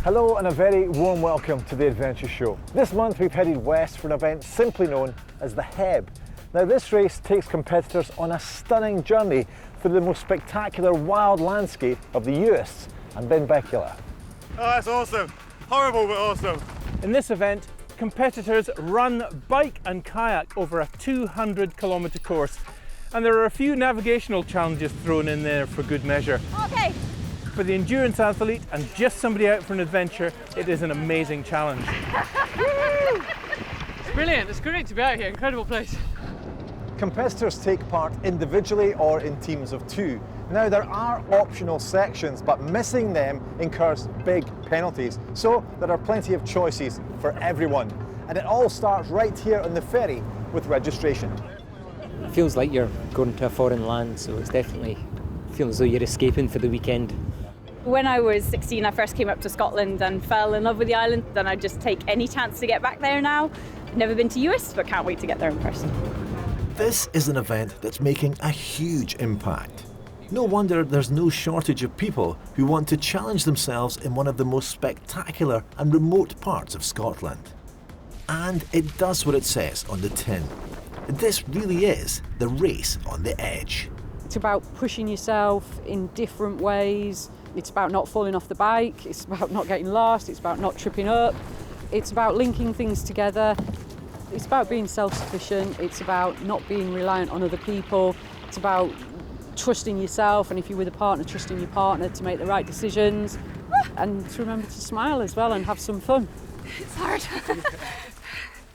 Hello and a very warm welcome to the Adventure Show. This month we've headed west for an event simply known as the Heb. Now this race takes competitors on a stunning journey through the most spectacular wild landscape of the Uist and Benbecula. Oh, that's awesome. Horrible, but awesome. In this event, competitors run, bike and kayak over a 200-kilometre course. And there are a few navigational challenges thrown in there for good measure. Okay. For the endurance athlete and just somebody out for an adventure, it is an amazing challenge. It's brilliant, it's great to be out here, incredible place. Competitors take part individually or in teams of two. Now there are optional sections, but missing them incurs big penalties. So there are plenty of choices for everyone. And it all starts right here on the ferry with registration. It feels like you're going to a foreign land, so it's definitely feels as though you're escaping for the weekend. When I was 16, I first came up to Scotland and fell in love with the island. Then I'd just take any chance to get back there now. I've never been to Uist, but can't wait to get there in person. This is an event that's making a huge impact. No wonder there's no shortage of people who want to challenge themselves in one of the most spectacular and remote parts of Scotland. And it does what it says on the tin. This really is the race on the edge. It's about pushing yourself in different ways. It's about not falling off the bike. It's about not getting lost. It's about not tripping up. It's about linking things together. It's about being self-sufficient. It's about not being reliant on other people. It's about trusting yourself, and if you're with a partner, trusting your partner to make the right decisions. And to remember to smile as well and have some fun. It's hard.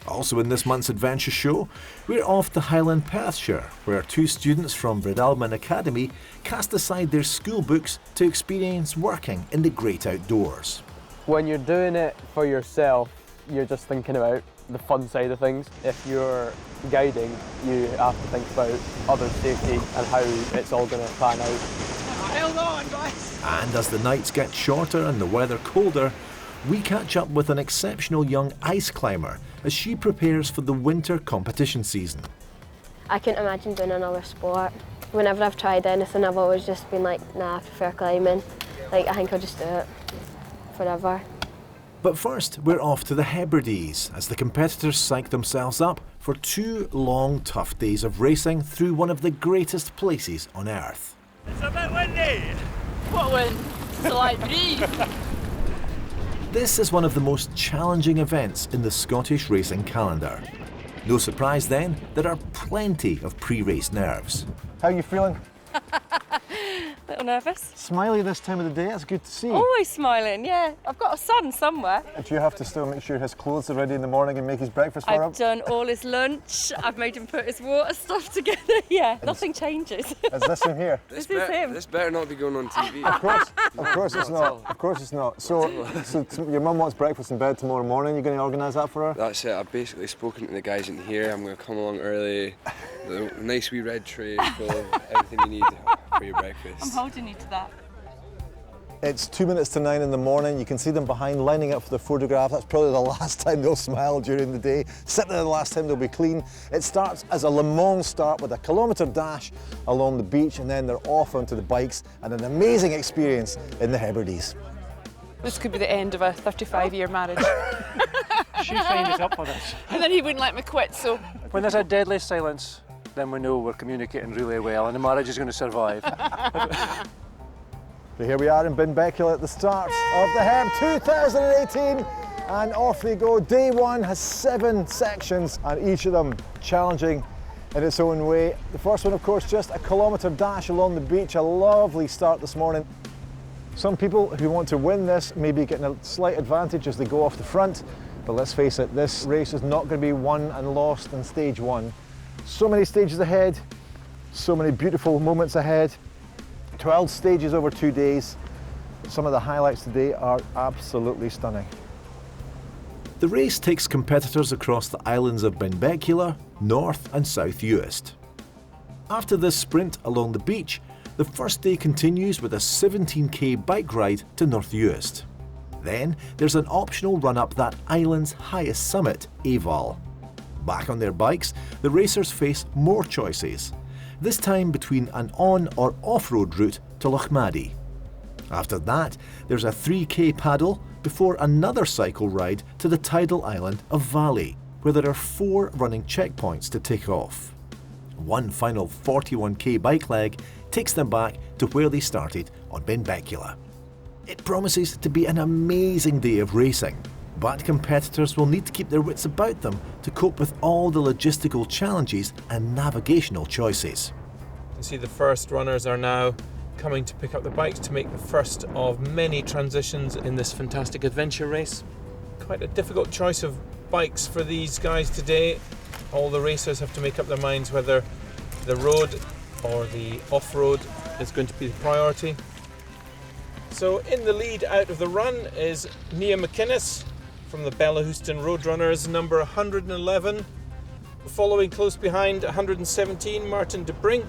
Also in this month's Adventure Show, we're off to Highland, Perthshire, where two students from Bredalman Academy cast aside their school books to experience working in the great outdoors. When you're doing it for yourself, you're just thinking about the fun side of things. If you're guiding, you have to think about others' safety and how it's all going to pan out. Hold on, guys! And as the nights get shorter and the weather colder, we catch up with an exceptional young ice climber as she prepares for the winter competition season. I couldn't imagine doing another sport. Whenever I've tried anything, I've always just been like, nah, I prefer climbing. Like, I think I'll just do it forever. But first, we're off to the Hebrides as the competitors psych themselves up for 2 long, tough days of racing through one of the greatest places on Earth. It's a bit windy. What wind? It's a light breeze. This is one of the most challenging events in the Scottish racing calendar. No surprise then, there are plenty of pre-race nerves. How are you feeling? A little nervous. Smiley this time of the day, it's good to see. Always smiling, yeah. I've got a son somewhere. Do you have to still make sure his clothes are ready in the morning and make his breakfast for him? I've done all his lunch. I've made him put his water stuff together. Yeah, nothing changes. Is this him here? This is him. This better not be going on TV. Of course it's not. Of course it's not. So your mum wants breakfast in bed tomorrow morning. You're going to organise that for her? That's it. I've basically spoken to the guys in here. I'm going to come along early. The nice wee red tray full of everything you need for your breakfast. I'm holding you to that. It's 2 minutes to 9 in the morning. You can see them behind lining up for the photograph. That's probably the last time they'll smile during the day. Certainly the last time they'll be clean. It starts as a Le Mans start with a kilometre dash along the beach, and then they're off onto the bikes and an amazing experience in the Hebrides. This could be the end of a 35-year marriage. She signed us up for this. And then he wouldn't let me quit, so... When there's a deadly silence, then we know we're communicating really well and the marriage is going to survive. So here we are in Benbecula at the start of the Heb 2018, and off they go. Day one has 7 sections and each of them challenging in its own way. The first one, of course, just a kilometre dash along the beach. A lovely start this morning. Some people who want to win this may be getting a slight advantage as they go off the front, but let's face it, this race is not going to be won and lost in stage 1. So many stages ahead, so many beautiful moments ahead. 12 stages over 2 days. Some of the highlights today are absolutely stunning. The race takes competitors across the islands of Benbecula, North and South Uist. After this sprint along the beach, the first day continues with a 17k bike ride to North Uist. Then there's an optional run up that island's highest summit, Aval. Back on their bikes, the racers face more choices, this time between an on or off-road route to Lochmaddy. After that, there's a 3k paddle before another cycle ride to the tidal island of Valley, where there are 4 running checkpoints to tick off. One final 41k bike leg takes them back to where they started on Benbecula. It promises to be an amazing day of racing, but competitors will need to keep their wits about them to cope with all the logistical challenges and navigational choices. You can see the first runners are now coming to pick up the bikes to make the first of many transitions in this fantastic adventure race. Quite a difficult choice of bikes for these guys today. All the racers have to make up their minds whether the road or the off-road is going to be the priority. So in the lead out of the run is Nia McInnes from the Bellahouston Roadrunners, number 111. Following close behind, 117, Martin de Brink,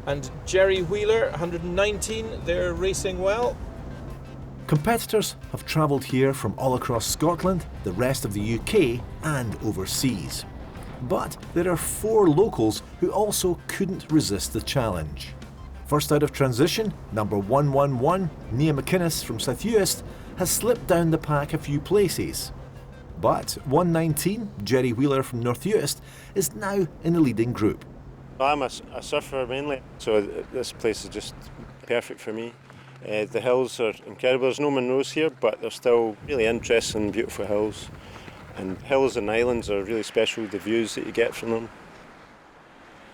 and Jerry Wheeler, 119. They're racing well. Competitors have travelled here from all across Scotland, the rest of the UK and overseas. But there are 4 locals who also couldn't resist the challenge. First out of transition, number 111, Nia McInnes from South Uist, has slipped down the pack a few places. But 119, Jerry Wheeler from North Uist, is now in the leading group. I'm a surfer mainly, so this place is just perfect for me. The hills are incredible. There's no Munros here, but they're still really interesting, beautiful hills. And hills and islands are really special, the views that you get from them.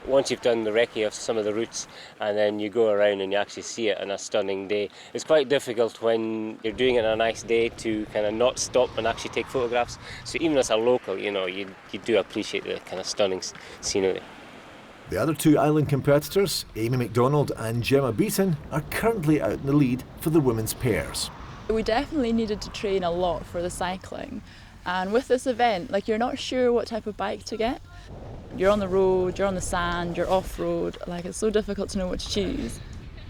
Once you've done the recce of some of the routes and then you go around and you actually see it on a stunning day, it's quite difficult when you're doing it on a nice day to kind of not stop and actually take photographs. So even as a local, you know, you do appreciate the kind of stunning scenery. The other 2 island competitors, Amy McDonald and Gemma Beaton, are currently out in the lead for the women's pairs. We definitely needed to train a lot for the cycling, and with this event, like, you're not sure what type of bike to get. You're on the road, you're on the sand, you're off-road, like, it's so difficult to know what to choose.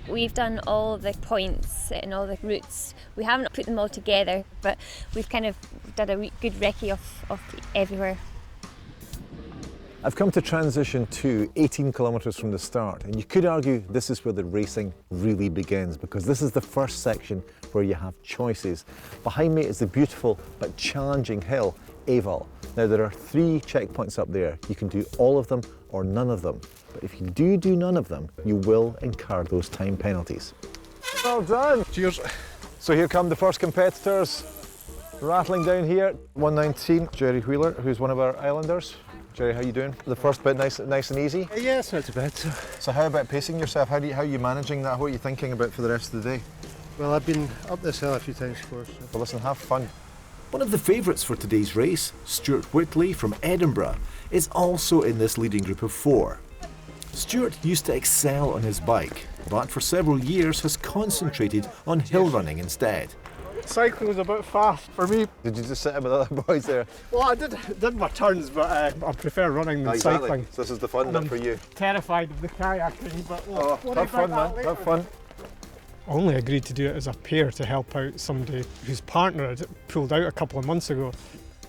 We've done all the points and all the routes. We haven't put them all together, but we've kind of done a good recce of everywhere. I've come to transition 2, 18 kilometres from the start, and you could argue this is where the racing really begins, because this is the first section where you have choices. Behind me is the beautiful but challenging hill, Aval. Now there are 3 checkpoints up there. You can do all of them or none of them, but if you do none of them, you will incur those time penalties. Well done! Cheers! So here come the first competitors, rattling down here. 119, Jerry Wheeler, who's one of our islanders. Jerry, how you doing? The first bit nice and easy? Yeah, it's not too bad. So how about pacing yourself? How are you managing that? What are you thinking about for the rest of the day? Well, I've been up this hill a few times before. So. Well, listen, have fun. One of the favourites for today's race, Stuart Whitley from Edinburgh, is also in this leading group of 4. Stuart used to excel on his bike, but for several years has concentrated on hill running instead. Cycling was a bit fast for me. Did you just sit in with other boys there? Well, I did my turns, but I prefer running than cycling. So this is the fun bit for you. Terrified of the kayaking, but have fun, man. Have fun. I only agreed to do it as a pair to help out somebody whose partner had pulled out a couple of months ago,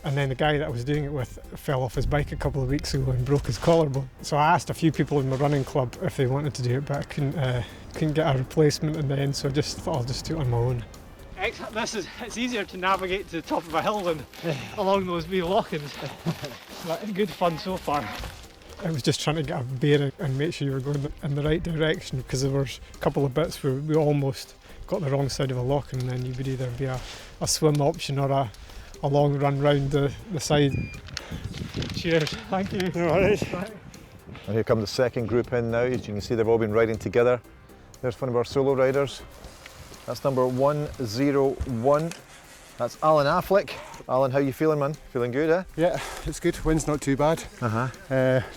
and then the guy that I was doing it with fell off his bike a couple of weeks ago and broke his collarbone. So I asked a few people in my running club if they wanted to do it, but I couldn't get a replacement in the end, so I just thought I'll just do it on my own. It's easier to navigate to the top of a hill than along those wee lock-ins. But good fun so far. I was just trying to get a bearing and make sure you were going in the right direction, because there was a couple of bits where we almost got the wrong side of a lock, and then you would either be a swim option or a long run round the side. Cheers. Thank you. All right. And here come the second group in now. As you can see, they've all been riding together. There's one of our solo riders. That's number 101. That's Alan Affleck. Alan, how you feeling, man? Feeling good, eh? Yeah, it's good. Wind's not too bad.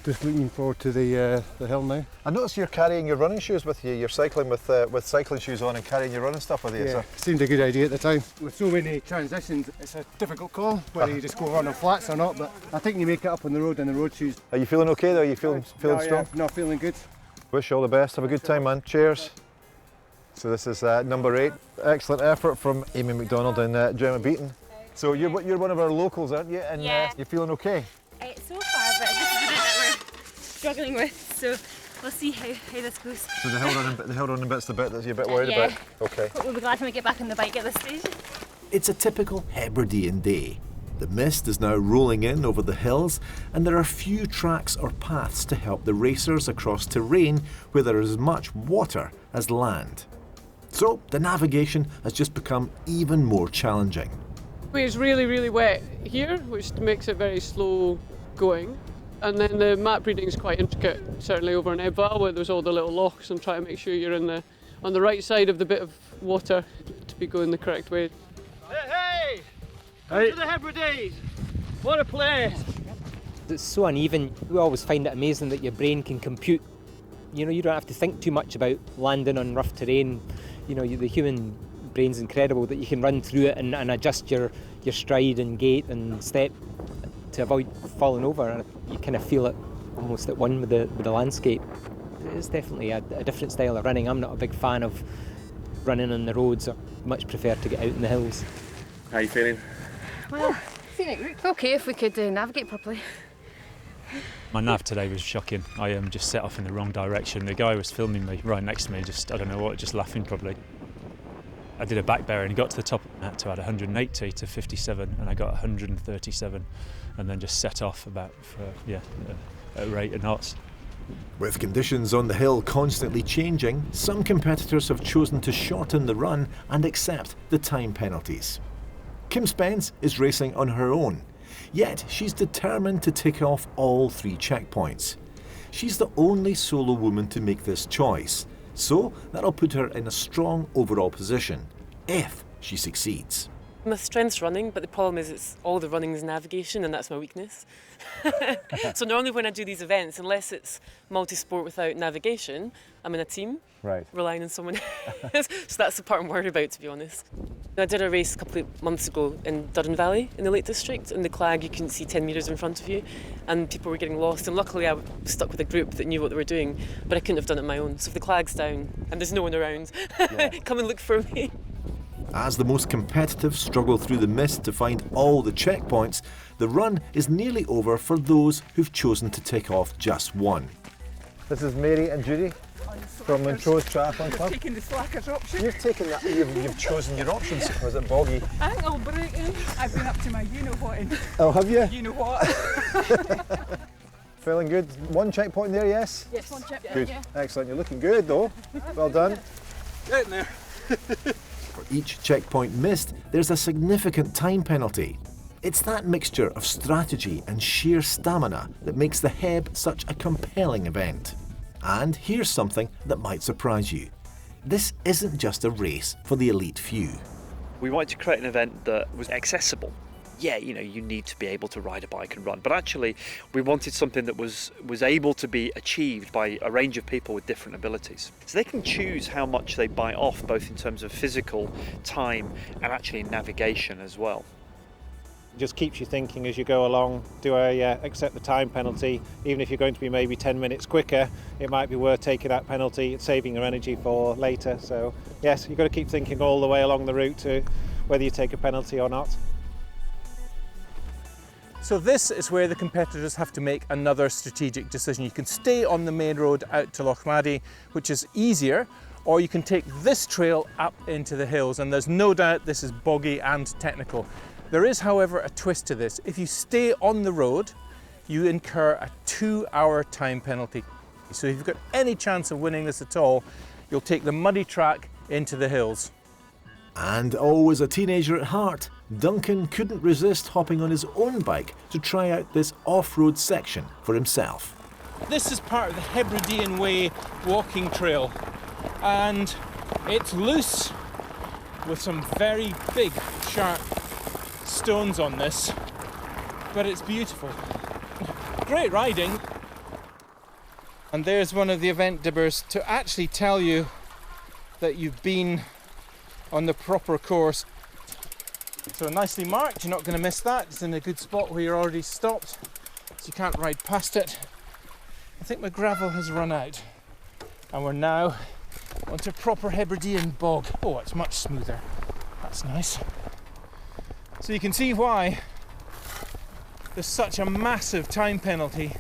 Just looking forward to the hill now. I noticed you're carrying your running shoes with you. You're cycling with cycling shoes on and carrying your running stuff with you. Yeah, seemed a good idea at the time. With so many transitions, it's a difficult call whether you just go run on flats or not. But I think you make it up on the road in the road shoes. Are you feeling okay though? Are you feeling strong? Yeah, no, feeling good. Wish you all the best. Have a good time, man. Cheers. So this is number 8. Excellent effort from Amy McDonald and Gemma Beaton. So you're one of our locals, aren't you? And you're feeling okay? So far, but this is the bit that we're struggling with. So we'll see how this goes. So the held on bit's the bit that you're a bit worried Yeah. about? Okay. But we'll be glad when we get back on the bike at this stage. It's a typical Hebridean day. The mist is now rolling in over the hills, and there are few tracks or paths to help the racers across terrain where there is as much water as land. So the navigation has just become even more challenging. It's really, really wet here, which makes it very slow going. And then the map reading is quite intricate, certainly over in Ebval, where there's all the little lochs, and try to make sure you're on the right side of the bit of water to be going the correct way. Hey! Come to the Hebrides! What a place! It's so uneven. We always find it amazing that your brain can compute. You know, you don't have to think too much about landing on rough terrain. You know, the human brain's incredible that you can run through it and adjust your stride and gait and step to avoid falling over. And you kind of feel it almost at one with the landscape. It's definitely a different style of running. I'm not a big fan of running on the roads. I much prefer to get out in the hills. How are you feeling? Well, feeling okay if we could navigate properly. My nav today was shocking. I just set off in the wrong direction. The guy was filming me right next to me, I don't know what, just laughing probably. I did a back bearing and got to the top, I had to add 180 to 57 and I got 137 and then just set off about at a rate of knots. With conditions on the hill constantly changing, some competitors have chosen to shorten the run and accept the time penalties. Kim Spence is racing on her own, yet she's determined to tick off all 3 checkpoints. She's the only solo woman to make this choice, so that'll put her in a strong overall position, if she succeeds. My strength's running, but the problem is it's all the running is navigation, and that's my weakness. So normally when I do these events, unless it's multi-sport without navigation, I'm in a team, relying on someone else. So that's the part I'm worried about, to be honest. I did a race a couple of months ago in Duddon Valley in the Lake District. In the Clag, you couldn't see 10 metres in front of you, and people were getting lost. And luckily, I was stuck with a group that knew what they were doing, but I couldn't have done it on my own. So if the Clag's down and there's no one around, come and look for me. As the most competitive struggle through the mist to find all the checkpoints, the run is nearly over for those who've chosen to tick off just one. This is Mary and Judy from Montrose Triathlon Club. Taking the slackers option. You've taken that. You've chosen your options. Was it boggy? I think I'll break in. I've been up to my you-know-what. Oh, have you? You know what? Feeling good? One checkpoint there, yes? Yes, one checkpoint. Good. Yeah. Excellent. You're looking good, though. Well done. Get in there. For each checkpoint missed, there's a significant time penalty. It's that mixture of strategy and sheer stamina that makes the Heb such a compelling event. And here's something that might surprise you. This isn't just a race for the elite few. We wanted to create an event that was accessible. Yeah, you know, you need to be able to ride a bike and run, but actually we wanted something that was able to be achieved by a range of people with different abilities. So they can choose how much they bite off, both in terms of physical time and actually navigation as well. Just keeps you thinking as you go along, do I accept the time penalty? Even if you're going to be maybe 10 minutes quicker, it might be worth taking that penalty, saving your energy for later. So yes, you've got to keep thinking all the way along the route to whether you take a penalty or not. So this is where the competitors have to make another strategic decision. You can stay on the main road out to Lochmaddy, which is easier, or you can take this trail up into the hills, and there's no doubt this is boggy and technical. There is, however, a twist to this. If you stay on the road, you incur a 2-hour time penalty. So if you've got any chance of winning this at all, you'll take the muddy track into the hills. And always a teenager at heart, Duncan couldn't resist hopping on his own bike to try out this off-road section for himself. This is part of the Hebridean Way walking trail, and it's loose with some very big, sharp stones on this, but it's beautiful. Great riding. And there's one of the event dibbers to actually tell you that you've been on the proper course. So nicely marked, you're not going to miss that. It's in a good spot where you're already stopped, so you can't ride past it. I think my gravel has run out, and we're now onto proper Hebridean bog. Oh, it's much smoother. That's nice. So you can see why there's such a massive time penalty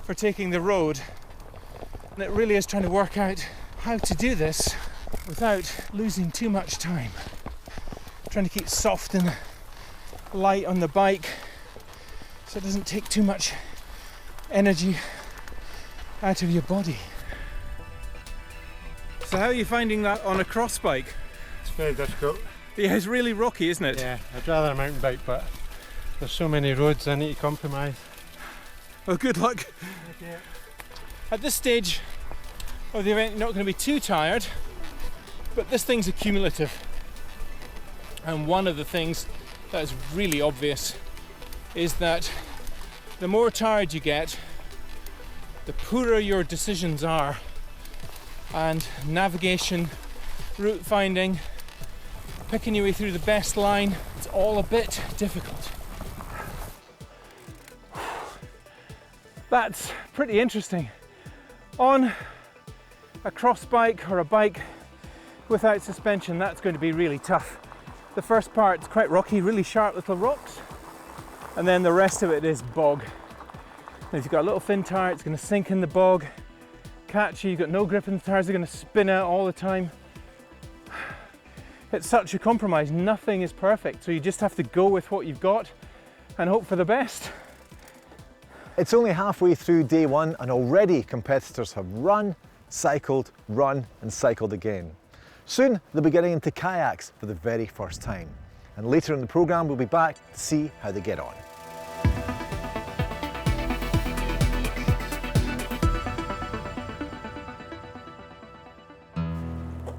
for taking the road And it really is trying to work out how to do this without losing too much time. Trying to keep soft and light on the bike so it doesn't take too much energy out of your body. So how are you finding that on a cross bike? It's very difficult. Yeah, it's really rocky, isn't it? Yeah, I'd rather a mountain bike, but there's so many roads I need to compromise. Well, good luck. Okay. At this stage of the event, you're not going to be too tired, but this thing's accumulative. And one of the things that is really obvious is that the more tired you get, the poorer your decisions are, and navigation, route finding, picking your way through the best line, it's all a bit difficult. That's pretty interesting. On a cross bike or a bike without suspension, that's going to be really tough. The first part's quite rocky, really sharp little rocks, and then the rest of it is bog. And if you've got a little thin tyre, it's going to sink in the bog, catch you, you've got no grip, and the tyres are going to spin out all the time. It's such a compromise, nothing is perfect, so you just have to go with what you've got and hope for the best. It's only halfway through day one and already competitors have run, cycled, run and cycled again. Soon they'll be getting into kayaks for the very first time. And later in the programme we'll be back to see how they get on.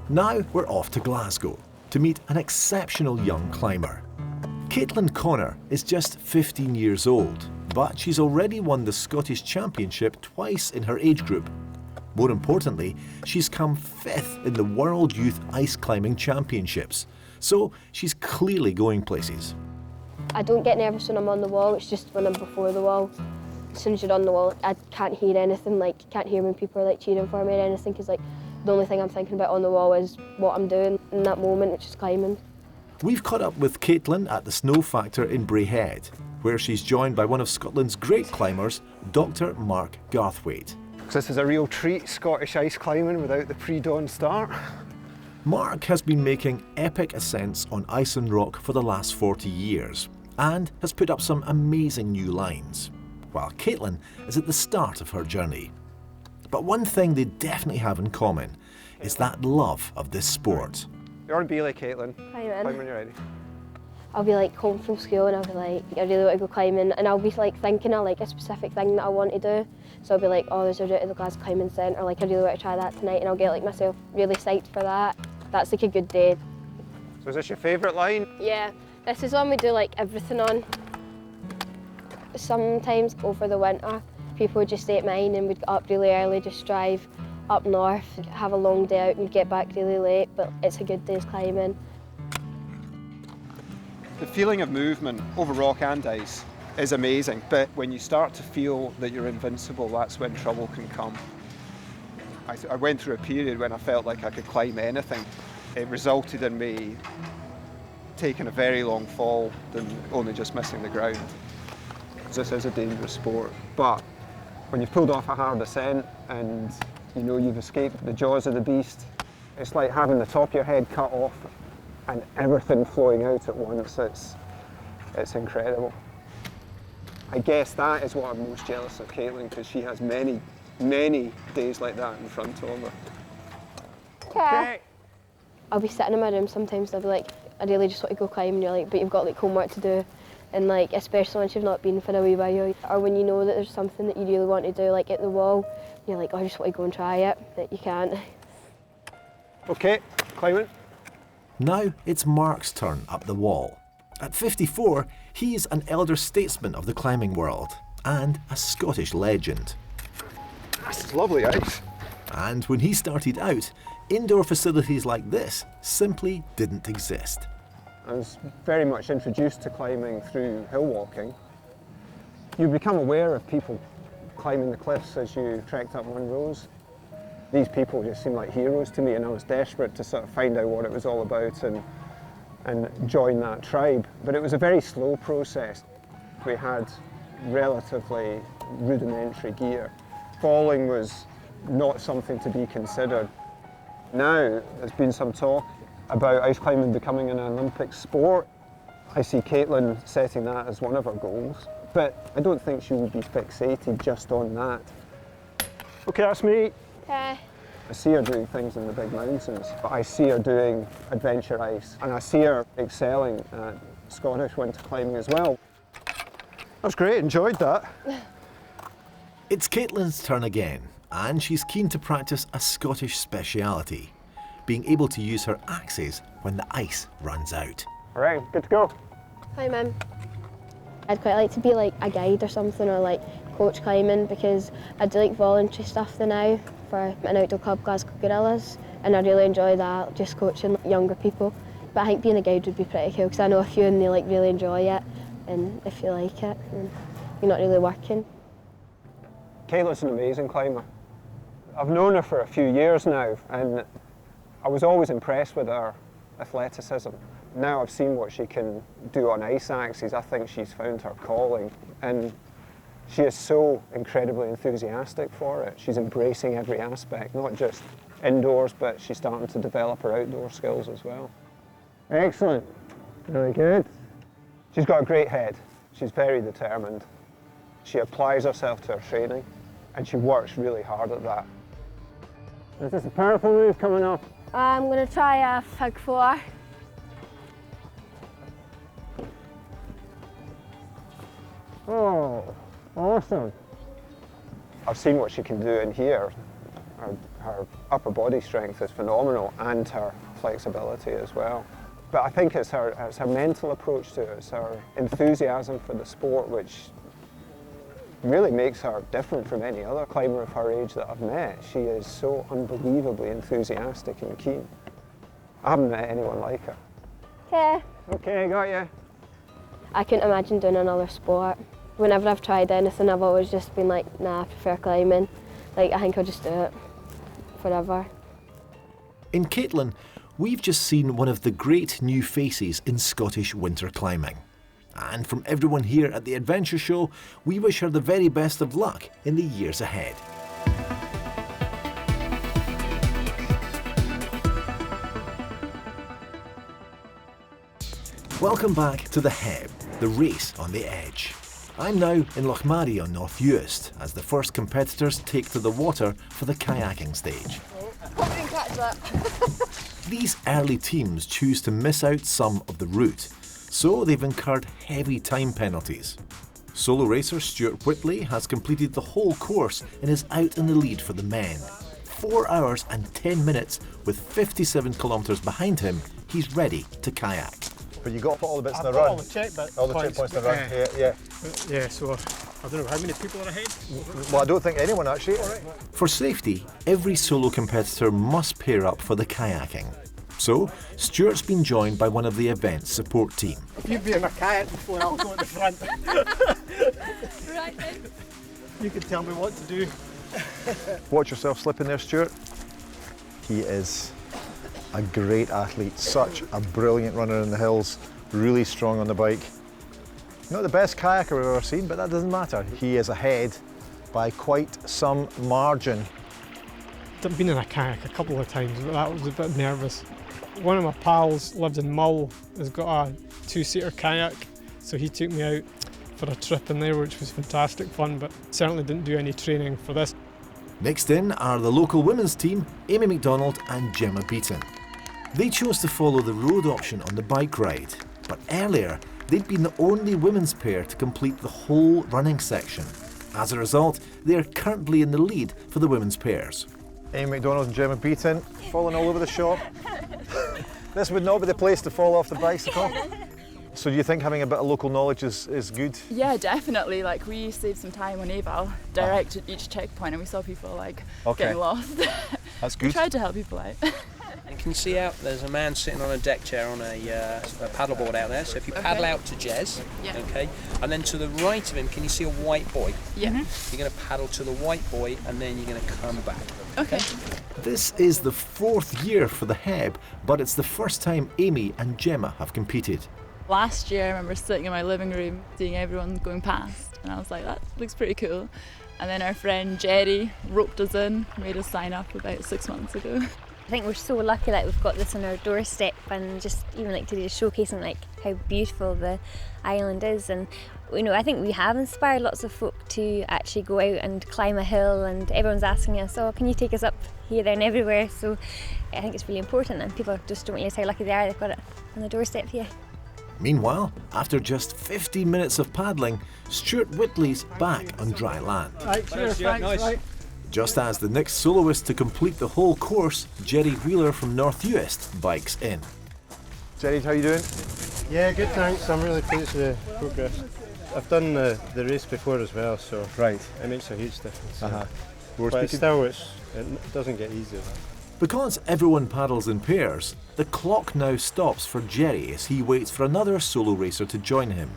Now we're off to Glasgow to meet an exceptional young climber. Caitlin Connor is just 15 years old, but she's already won the Scottish Championship twice in her age group. More importantly, she's come 5th in the World Youth Ice Climbing Championships, so she's clearly going places. I don't get nervous when I'm on the wall, it's just when I'm before the wall. As soon as you're on the wall, I can't hear anything, can't hear when people are cheering for me or anything, because the only thing I'm thinking about on the wall is what I'm doing in that moment, which is climbing. We've caught up with Caitlin at the Snow Factor in Braehead, where she's joined by one of Scotland's great climbers, Dr. Mark Garthwaite. This is a real treat, Scottish ice climbing without the pre-dawn start. Mark has been making epic ascents on ice and rock for the last 40 years and has put up some amazing new lines, while Caitlin is at the start of her journey. But one thing they definitely have in common is that love of this sport. You're on Beeley, Caitlin. Hi, man. Climb when you're ready. I'll be home from school and I'll be I really want to go climbing, and I'll be thinking of a specific thing that I want to do. So I'll be oh, there's a route to the Glasgow Climbing Centre, I really want to try that tonight, and I'll get myself really psyched for that. That's a good day. So is this your favourite line? Yeah, this is one we do everything on. Sometimes over the winter, people would just stay at mine and we'd get up really early, just drive up north, have a long day out and get back really late, but it's a good day's climbing. The feeling of movement over rock and ice is amazing, but when you start to feel that you're invincible, that's when trouble can come. I went through a period when I felt like I could climb anything. It resulted in me taking a very long fall than only just missing the ground. This is a dangerous sport, but when you've pulled off a hard ascent and you know you've escaped the jaws of the beast, it's like having the top of your head cut off and everything flowing out at once. It's incredible. I guess that is what I'm most jealous of Caitlin, because she has many, many days like that in front of her. Okay. I'll be sitting in my room sometimes and I'll be I really just want to go climb, and you're but you've got homework to do. And especially once you've not been for a wee while, or when you know that there's something that you really want to do, at the wall, you're oh, I just want to go and try it, but you can't. Okay, climbing. Now it's Mark's turn up the wall. At 54, he's an elder statesman of the climbing world and a Scottish legend. That's lovely ice. And when he started out, indoor facilities like this simply didn't exist. I was very much introduced to climbing through hill walking. You become aware of people climbing the cliffs as you trekked up Munros. These people just seemed like heroes to me, and I was desperate to sort of find out what it was all about and join that tribe. But it was a very slow process. We had relatively rudimentary gear. Falling was not something to be considered. Now there's been some talk about ice climbing becoming an Olympic sport. I see Caitlin setting that as one of her goals, but I don't think she will be fixated just on that. Okay, that's me. Okay. I see her doing things in the big mountains, but I see her doing adventure ice, and I see her excelling at Scottish winter climbing as well. That's great, enjoyed that. It's Caitlin's turn again, and she's keen to practice a Scottish speciality, being able to use her axes when the ice runs out. All right, good to go. Hi, Mum. I'd quite like to be like a guide or something, or like coach climbing, because I do like voluntary stuff now for an outdoor club, Glasgow Gorillas, and I really enjoy that, just coaching younger people. But I think being a guide would be pretty cool, because I know a few and they like really enjoy it, and if you like it, then you're not really working. Caitlin's an amazing climber. I've known her for a few years now, and I was always impressed with her athleticism. Now I've seen what she can do on ice axes. I think she's found her calling, and she is so incredibly enthusiastic for it. She's embracing every aspect, not just indoors, but she's starting to develop her outdoor skills as well. Excellent, very good. She's got a great head. She's very determined. She applies herself to her training, and she works really hard at that. Is this a powerful move coming up? I'm going to try a Fig 4. Oh, awesome. I've seen what she can do in here. Her upper body strength is phenomenal, and her flexibility as well. But I think it's her mental approach to it, it's her enthusiasm for the sport, which really makes her different from any other climber of her age that I've met. She is so unbelievably enthusiastic and keen. I haven't met anyone like her. Okay. Okay, got you. I couldn't imagine doing another sport. Whenever I've tried anything, I've always just been like, nah, I prefer climbing. Like, I think I'll just do it forever. In Caitlin, we've just seen one of the great new faces in Scottish winter climbing. And from everyone here at the Adventure Show, we wish her the very best of luck in the years ahead. Welcome back to the Heb, the race on the edge. I'm now in Lochmaree on North Uist as the first competitors take to the water for the kayaking stage. Hope you can catch that. These early teams choose to miss out some of the route, so they've incurred heavy time penalties. Solo racer Stuart Whitley has completed the whole course and is out in the lead for the men. 4 hours and 10 minutes with 57 kilometres behind him, he's ready to kayak. But you got to put all the bits in the I've run. got all the checkpoints. All the checkpoints in the run. Yeah. Yeah, so I don't know how many people are ahead. Well, I don't think anyone actually. For safety, every solo competitor must pair up for the kayaking. So, Stuart's been joined by one of the event's support team. If you'd be in a kayak before, I'll go at the front. Right then. You can tell me what to do. Watch yourself slipping there, Stuart. He is a great athlete, such a brilliant runner in the hills, really strong on the bike. Not the best kayaker we've ever seen, but that doesn't matter. He is ahead by quite some margin. I've been in a kayak a couple of times, but that was a bit nervous. One of my pals lives in Mull, has got a 2-seater kayak, so he took me out for a trip in there, which was fantastic fun, but certainly didn't do any training for this. Next in are the local women's team, Amy McDonald and Gemma Beaton. They chose to follow the road option on the bike ride, but earlier they'd been the only women's pair to complete the whole running section. As a result, they are currently in the lead for the women's pairs. Amy McDonald and Gemma Beaton falling all over the shop. This would not be the place to fall off the bicycle. So do you think having a bit of local knowledge is good? Yeah, definitely. Like, we saved some time on Eval, direct at each checkpoint, and we saw people like getting lost. That's good. We tried to help people out. You can see out there's a man sitting on a deck chair on a paddleboard out there. So if you paddle out to Jez, okay, and then to the right of him, can you see a white buoy? Yeah. You're going to paddle to the white buoy, and then you're going to come back. Okay. This is the 4th year for the Heb, but it's the first time Amy and Gemma have competed. Last year, I remember sitting in my living room, seeing everyone going past, And I was like, that looks pretty cool. And then our friend Jerry roped us in, made us sign up about 6 months ago. I think we're so lucky that we've got this on our doorstep, and just even like today, just showcasing like how beautiful the island is. And you know, I think we have inspired lots of folk to actually go out and climb a hill, and everyone's asking us, oh, can you take us up here, there and everywhere? So I think it's really important, and people just don't realise how lucky they are they've got it on the doorstep here. Meanwhile, after just 15 minutes of paddling, Stuart Whitley's back on dry land. Right, cheers, thanks, right. Just as the next soloist to complete the whole course, Jerry Wheeler from North Uist, bikes in. Jerry, how you doing? Yeah, good, thanks. I'm really pleased with the progress. I've done the race before as well, so it makes a huge difference. But still, it doesn't get easier. Because everyone paddles in pairs, the clock now stops for Jerry as he waits for another solo racer to join him.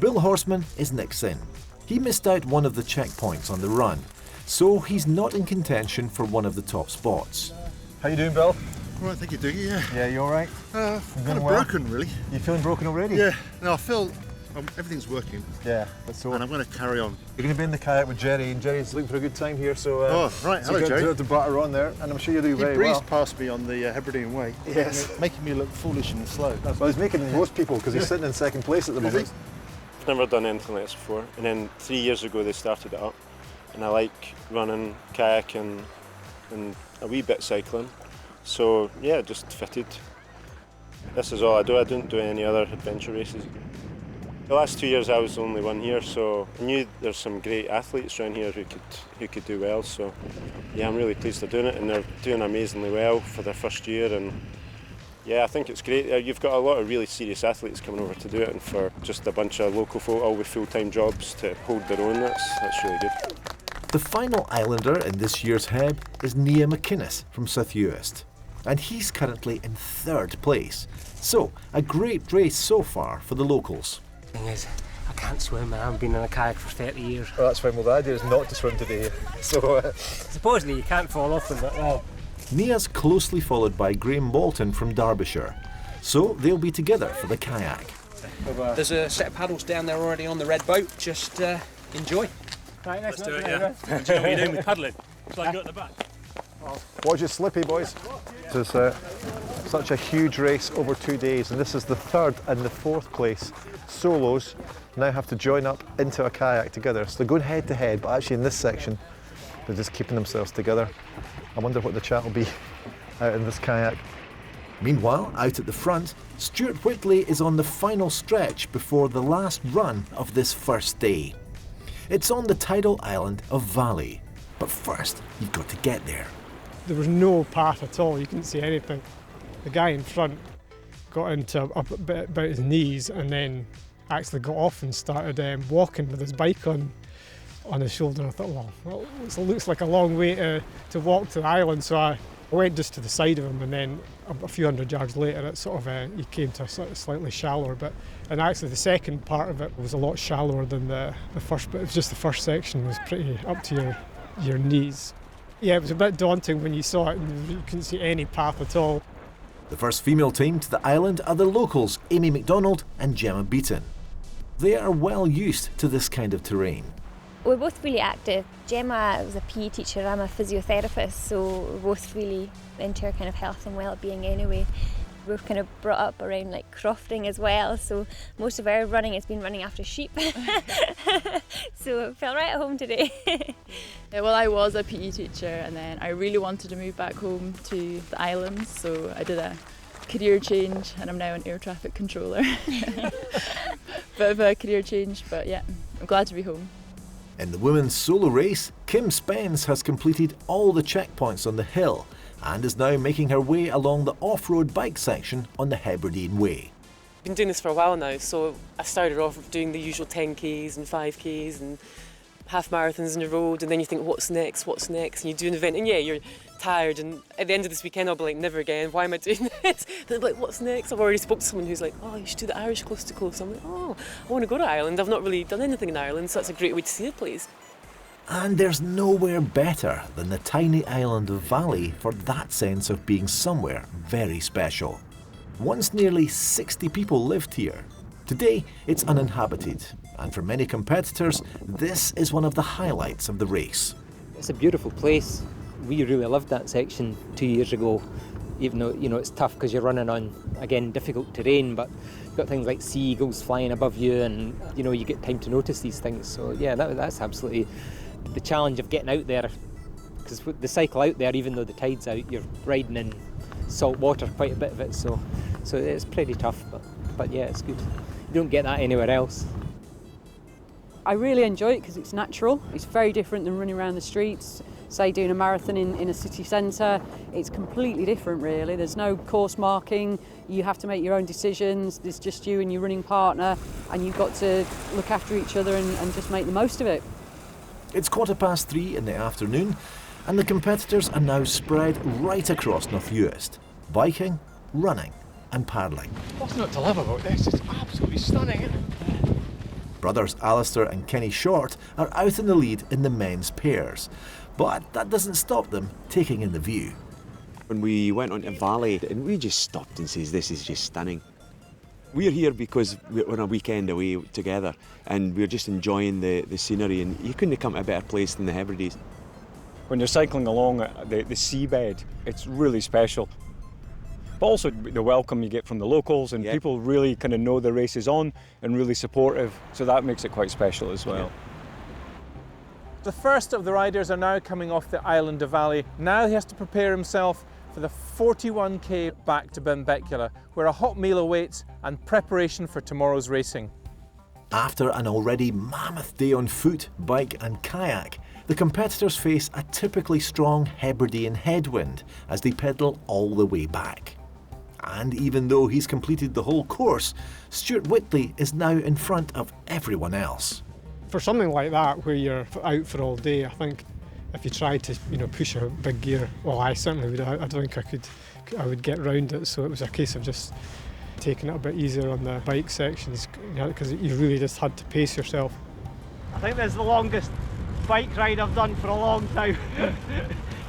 Bill Horseman is next in. He missed out one of the checkpoints on the run, so he's not in contention for one of the top spots. How you doing, Bill? All right, thank you, Dougie, yeah. Yeah, you alright? Kind of broken, really. You feeling broken already? Yeah, no, I feel everything's working. Yeah, that's so. And I'm going to carry on. You're going to be in the kayak with Jerry, and Jerry's looking for a good time here, so... right, hello, Jerry. You to batter on there, and I'm sure you'll do very well. He breezed past me on the Hebridean Way, making me look foolish and slow. Well, he's making most people, because he's sitting in second place at the moment. I've never done anything like this before, and then 3 years ago they started it up, and I like running, kayaking, and a wee bit cycling. So yeah, just fitted. This is all I do. I don't do any other adventure races. The last 2 years I was the only one here, so I knew there's some great athletes around here who could do well. So yeah, I'm really pleased they're doing it, and they're doing amazingly well for their first year. And yeah, I think it's great. You've got a lot of really serious athletes coming over to do it, and for just a bunch of local folk, all with full-time jobs, to hold their own, that's really good. The final islander in this year's Heb is Nia McInnes from South Uist, and he's currently in third place. So, a great race so far for the locals. The thing is, I can't swim. I haven't been in a kayak for 30 years. Well, that's fine. Well, the idea is not to swim today. So, supposedly you can't fall off with it. Oh. Nia's closely followed by Graham Bolton from Derbyshire, so they'll be together for the kayak. There's a set of paddles down there already on the red boat. Just enjoy. Right, let's do it, yeah. Do you know what you're doing with paddling? It's like go at the back. Watch it slippy, boys. This is such a huge race over 2 days, and this is the third and the fourth place. Solos now have to join up into a kayak together. So they're going head to head, but actually in this section, they're just keeping themselves together. I wonder what the chat will be out in this kayak. Meanwhile, out at the front, Stuart Whitley is on the final stretch before the last run of this first day. It's on the tidal island of Valley, but first you've got to get there. There was no path at all, you couldn't see anything. The guy in front got into up about his knees and then actually got off and started walking with his bike on his shoulder. I thought, well, it looks like a long way to walk to the island, so I went just to the side of him, and then a few hundred yards later it sort of he came to a sort of slightly shallower bit, and actually the second part of it was a lot shallower than the first bit. It was just the first section was pretty up to your knees. Yeah, it was a bit daunting when you saw it and you couldn't see any path at all. The first female team to the island are the locals Amy McDonald and Gemma Beaton. They are well used to this kind of terrain. We're both really active. Gemma was a PE teacher, I'm a physiotherapist, so we're both really into our kind of health and well-being anyway. We're kind of brought up around like crofting as well, so most of our running has been running after sheep. So I felt right at home today. Yeah, well, I was a PE teacher, and then I really wanted to move back home to the islands, so I did a career change, and I'm now an air traffic controller. Bit of a career change, but yeah, I'm glad to be home. In the women's solo race, Kim Spence has completed all the checkpoints on the hill and is now making her way along the off-road bike section on the Hebridean Way. I've been doing this for a while now, so I started off doing the usual 10Ks and 5Ks and half marathons on the road, and then you think, what's next, and you do an event, and yeah, you're tired, and at the end of this weekend I'll be like, never again, why am I doing this? Then I'm like, what's next? I've already spoke to someone who's like, oh, you should do the Irish Coast to Coast. I'm like, oh, I want to go to Ireland. I've not really done anything in Ireland, so that's a great way to see the place. And there's nowhere better than the tiny island of Valley for that sense of being somewhere very special. Once nearly 60 people lived here, Today, it's uninhabited, and for many competitors, this is one of the highlights of the race. It's a beautiful place. We really loved that section 2 years ago, even though, you know, it's tough because you're running on, again, difficult terrain, but you've got things like seagulls flying above you, and, you know, you get time to notice these things. So, yeah, that's absolutely the challenge of getting out there, because the cycle out there, even though the tide's out, you're riding in salt water, quite a bit of it, so it's pretty tough, but yeah, it's good. You don't get that anywhere else. I really enjoy it because it's natural. It's very different than running around the streets, say doing a marathon in a city centre. It's completely different really. There's no course marking, you have to make your own decisions, there's just you and your running partner, and you've got to look after each other and just make the most of it. It's 3:15 in the afternoon, and the competitors are now spread right across North Uist, biking, running and paddling. What's not to love about this? It's absolutely stunning, isn't it? Brothers Alistair and Kenny Short are out in the lead in the men's pairs, but that doesn't stop them taking in the view. When we went on to Valley, and we just stopped and says, this is just stunning. We're here because we're on a weekend away together, and we're just enjoying the scenery, and you couldn't have come to a better place than the Hebrides. When you're cycling along the seabed, it's really special. But also the welcome you get from the locals, and people really kind of know the race is on and really supportive, so that makes it quite special as well. The first of the riders are now coming off the island of Valley. Now he has to prepare himself for the 41k back to Benbecula, where a hot meal awaits and preparation for tomorrow's racing. After an already mammoth day on foot, bike and kayak, the competitors face a typically strong Hebridean headwind as they pedal all the way back. And even though he's completed the whole course, Stuart Whitley is now in front of everyone else. For something like that, where you're out for all day, I think if you tried to, push a big gear, well, I certainly would. I don't think I would get round it. So it was a case of just taking it a bit easier on the bike sections, because you really just had to pace yourself. I think this is the longest bike ride I've done for a long time.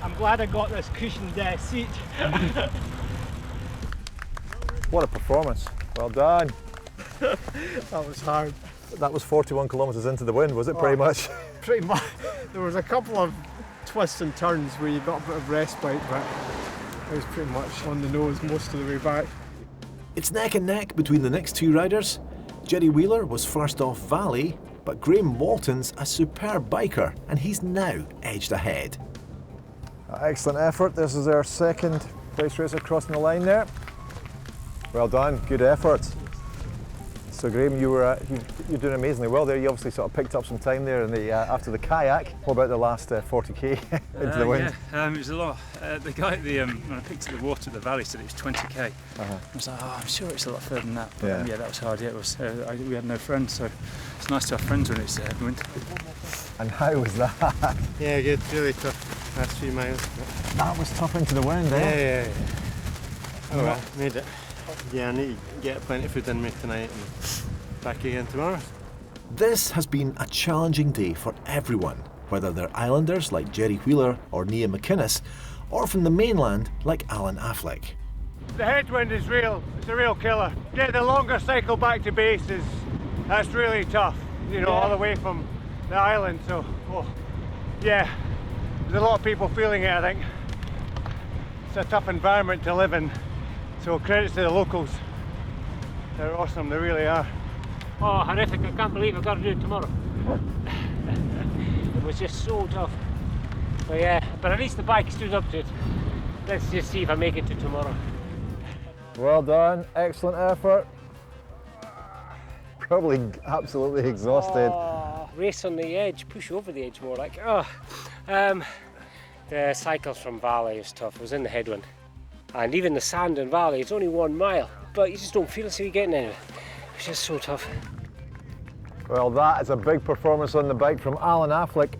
I'm glad I got this cushioned seat. What a performance. Well done. That was hard. That was 41 kilometres into the wind, was it, pretty much? Pretty much. There was a couple of twists and turns where you got a bit of respite, but it was pretty much on the nose most of the way back. It's neck and neck between the next two riders. Jerry Wheeler was first off Valley, but Graham Walton's a superb biker, and he's now edged ahead. Excellent effort. This is our second race racer crossing the line there. Well done, good effort. So Graham, you're doing amazingly well there. You obviously sort of picked up some time there in the after the kayak. What about the last 40k into the wind? Yeah, it was a lot. The guy at when I picked up the water at the valley said it was 20k. I was like, I'm sure it's a lot further than that. But yeah, that was hard. Yeah, it was. We had no friends, so it's nice to have friends when it's wind. And how was that? Yeah, good. Really tough last few miles. That was tough into the wind, eh? Yeah. Oh well, made it. Yeah, I need to get plenty of food in me tonight and back again tomorrow. This has been a challenging day for everyone, whether they're islanders like Jerry Wheeler or Nia McInnes, or from the mainland like Alan Affleck. The headwind is real. It's a real killer. Get the longer cycle back to base that's really tough. All the way from the island. So, yeah, there's a lot of people feeling it. I think it's a tough environment to live in. So credits to the locals. They're awesome, they really are. Oh, horrific, I can't believe I've got to do it tomorrow. It was just so tough. But yeah, but at least the bike stood up to it. Let's just see if I make it to tomorrow. Well done, excellent effort. Probably absolutely exhausted. Oh, race on the edge, push over the edge more like. The cycles from Valley is tough, it was in the headwind. And even the sand in Valley, it's only 1 mile, but you just don't feel as if you're getting anywhere. It's just so tough. Well, that is a big performance on the bike from Alan Affleck,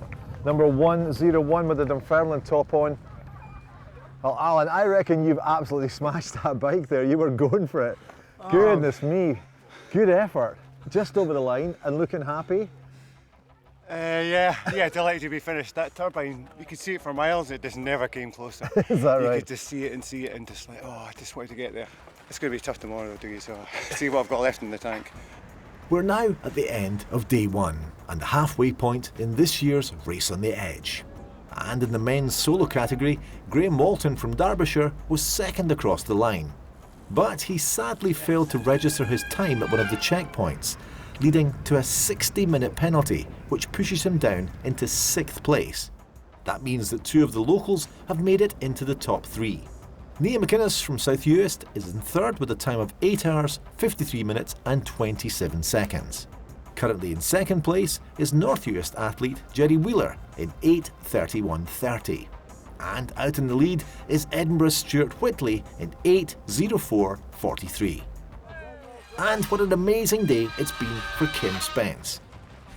number 101 with the Dunfermline top on. Well, Alan, I reckon you've absolutely smashed that bike there. You were going for it. Goodness me, good effort. Just over the line and looking happy. Yeah, delighted to be finished. That turbine, you could see it for miles, it just never came closer. Is that right? You could just see it and just like, I just wanted to get there. It's going to be tough tomorrow, Dougie, so see what I've got left in the tank. We're now at the end of day one and the halfway point in this year's Race on the Edge. And in the men's solo category, Graham Walton from Derbyshire was second across the line. But he sadly failed to register his time at one of the checkpoints, leading to a 60-minute penalty, which pushes him down into 6th place. That means that 2 of the locals have made it into the top 3. Nia McInnes from South Uist is in 3rd with a time of 8 hours, 53 minutes and 27 seconds. Currently in 2nd place is North Uist athlete Jerry Wheeler in 8:31:30. And out in the lead is Edinburgh's Stuart Whitley in 8:04:43. And what an amazing day it's been for Kim Spence.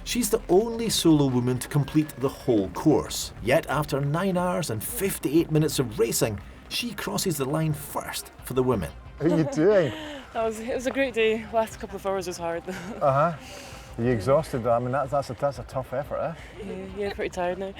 She's the only solo woman to complete the whole course, yet after 9 hours and 58 minutes of racing, she crosses the line first for the women. How are you doing? It was a great day. Last couple of hours was hard. Are you exhausted? I mean, that's a tough effort, eh? Yeah, pretty tired now.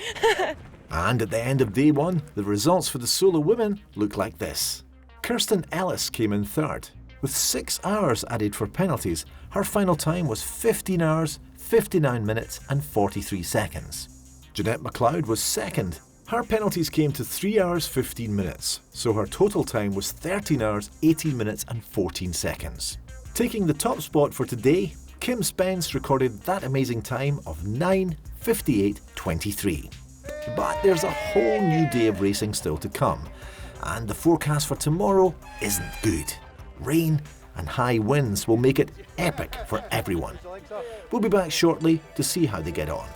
And at the end of day one, the results for the solo women look like this. Kirsten Ellis came in 3rd. With 6 hours added for penalties, her final time was 15 hours, 59 minutes and 43 seconds. Jeanette McLeod was 2nd. Her penalties came to 3 hours 15 minutes, so her total time was 13 hours 18 minutes and 14 seconds. Taking the top spot for today, Kim Spence recorded that amazing time of 9:58:23. But there's a whole new day of racing still to come, and the forecast for tomorrow isn't good. Rain and high winds will make it epic for everyone. We'll be back shortly to see how they get on.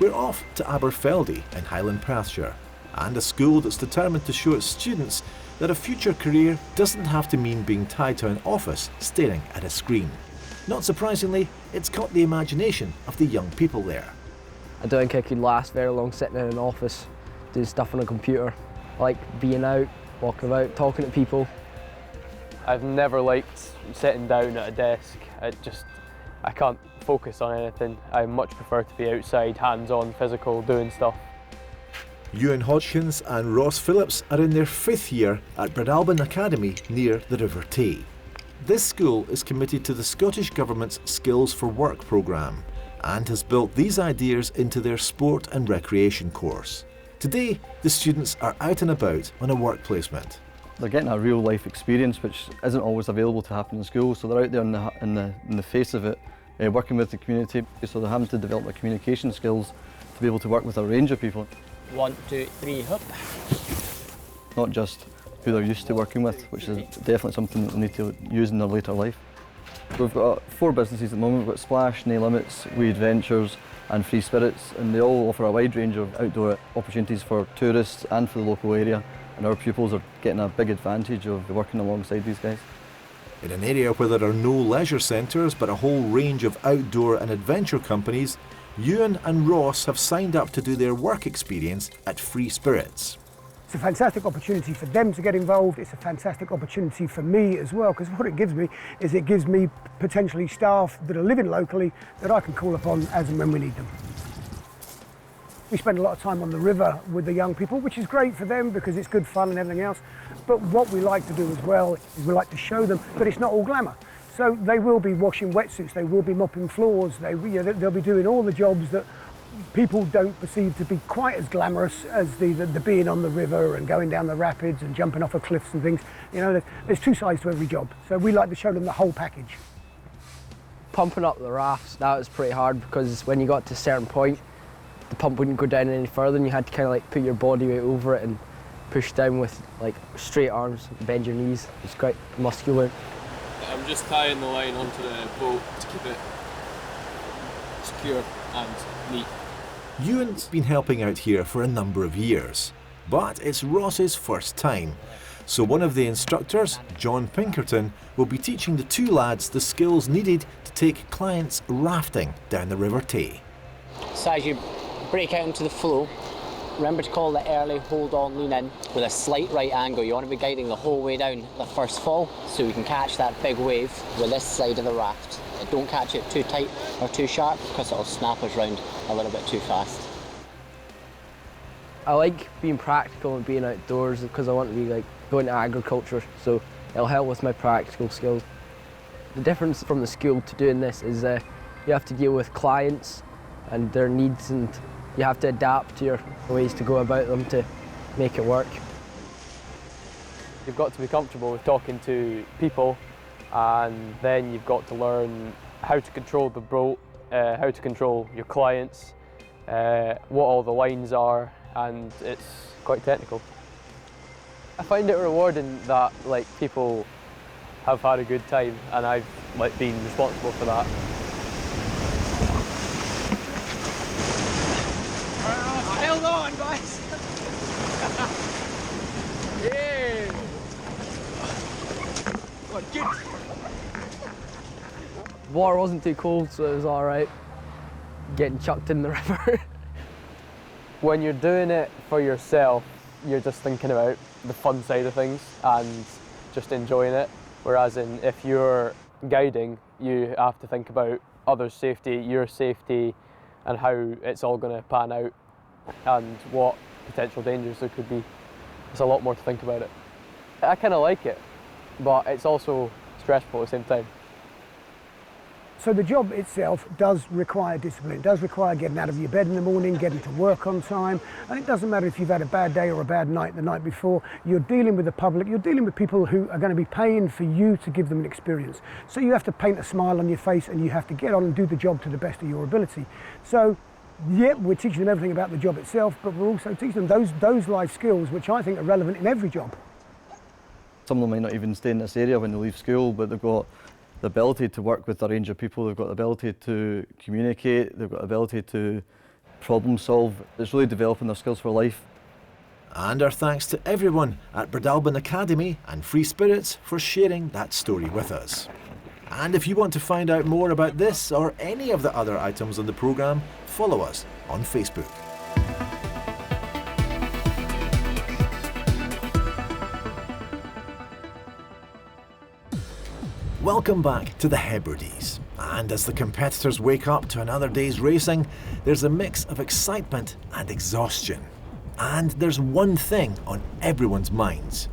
We're off to Aberfeldy in Highland Perthshire, and a school that's determined to show its students that a future career doesn't have to mean being tied to an office staring at a screen. Not surprisingly, it's caught the imagination of the young people there. I don't think I could last very long sitting in an office doing stuff on a computer. I like being out, walking about, talking to people. I've never liked sitting down at a desk. I can't focus on anything. I much prefer to be outside, hands-on, physical, doing stuff. Ewan Hodgkins and Ross Phillips are in their 5th year at Breadalbin Academy near the River Tay. This school is committed to the Scottish Government's Skills for Work programme and has built these ideas into their sport and recreation course. Today, the students are out and about on a work placement. They're getting a real life experience which isn't always available to happen in school, so they're out there in the face of it, working with the community, so they're having to develop their communication skills to be able to work with a range of people. 1, 2, 3, hop. Not just who they're used to working with, which is definitely something that they need to use in their later life. We've got 4 businesses at the moment. We've got Splash, No Limits, Wee Adventures and Free Spirits, and they all offer a wide range of outdoor opportunities for tourists and for the local area, and our pupils are getting a big advantage of working alongside these guys. In an area where there are no leisure centres but a whole range of outdoor and adventure companies, Ewan and Ross have signed up to do their work experience at Free Spirits. It's a fantastic opportunity for them to get involved. It's a fantastic opportunity for me as well, because what it gives me is it gives me potentially staff that are living locally that I can call upon as and when we need them. We spend a lot of time on the river with the young people, which is great for them because it's good fun and everything else. But what we like to do as well is we like to show them that it's not all glamour. So they will be washing wetsuits, they will be mopping floors, they'll be doing all the jobs that people don't perceive to be quite as glamorous as the being on the river and going down the rapids and jumping off of cliffs and things. You know, there's 2 sides to every job. So we like to show them the whole package. Pumping up the rafts, that was pretty hard because when you got to a certain point, the pump wouldn't go down any further and you had to kind of like put your body weight over it and push down with like straight arms, bend your knees. It's quite muscular. I'm just tying the line onto the boat to keep it secure and neat. Ewan's been helping out here for a number of years, but it's Ross's first time. So one of the instructors, John Pinkerton, will be teaching the 2 lads the skills needed to take clients rafting down the River Tay. So as you break out into the flow, remember to call the early hold on, lean in with a slight right angle. You want to be guiding the whole way down the first fall so you can catch that big wave with this side of the raft. Don't catch it too tight or too sharp because it'll snap us round a little bit too fast. I like being practical and being outdoors because I want to be like going to agriculture, so it'll help with my practical skills. The difference from the school to doing this is you have to deal with clients and their needs, and you have to adapt to your ways to go about them to make it work. You've got to be comfortable with talking to people, and then you've got to learn how to control the boat, how to control your clients, what all the lines are, and it's quite technical. I find it rewarding that like people have had a good time, and I've like been responsible for that. Hold on, guys! Yeah! Water wasn't too cold, so it was all right getting chucked in the river. When you're doing it for yourself, you're just thinking about the fun side of things and just enjoying it. Whereas if you're guiding, you have to think about others' safety, your safety, and how it's all going to pan out and what potential dangers there could be. There's a lot more to think about it. I kind of like it, but it's also stressful at the same time. So the job itself does require discipline. It does require getting out of your bed in the morning, getting to work on time, and it doesn't matter if you've had a bad day or a bad night the night before. You're dealing with the public, you're dealing with people who are going to be paying for you to give them an experience. So you have to paint a smile on your face, and you have to get on and do the job to the best of your ability. So yeah, we're teaching them everything about the job itself, but we're also teaching them those life skills which I think are relevant in every job. Some of them might not even stay in this area when they leave school, but they've got the ability to work with a range of people, they've got the ability to communicate, they've got the ability to problem solve. It's really developing their skills for life. And our thanks to everyone at Breadalbane Academy and Free Spirits for sharing that story with us. And if you want to find out more about this or any of the other items on the programme, follow us on Facebook. Welcome back to the Hebrides, and as the competitors wake up to another day's racing, there's a mix of excitement and exhaustion. And there's one thing on everyone's minds: